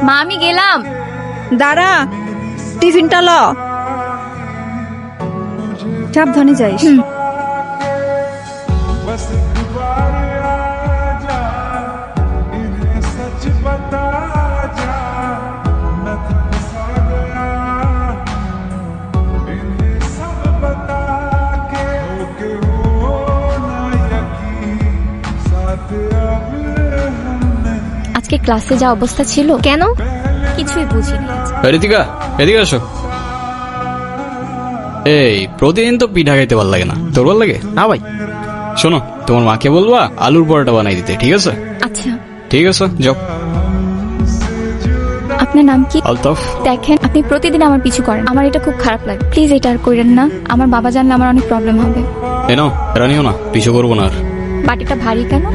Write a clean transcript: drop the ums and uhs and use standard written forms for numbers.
মা আমি গেলাম। দাঁড়া, টিফিনটা ল। সাবধানে যাইস। আজকে ক্লাসে যা অবস্থা ছিল, কেন কিছুই বুঝিনি। ঋতিকা, এদিকে আসো। এই প্রতিদিন তো পিঠা খাইতে ভালো লাগে না, তোর ভালো লাগে? না ভাই। শোনো, তোমার মাকে বলবা আলুর পরোটা বানাই দিতে, ঠিক আছে? আচ্ছা, ঠিক আছে, যাও। আপনার নাম কি? আলতাফ। দেখেন, আপনি প্রতিদিন আমার পিছু করেন, আমার এটা খুব খারাপ লাগে। প্লিজ এটা আর করেন না, আমার বাবা জানলে আমার অনেক প্রবলেম হবে। এ নাও, রানিও না, পিছু করবো না আর। বাটিটা ভারী কেন?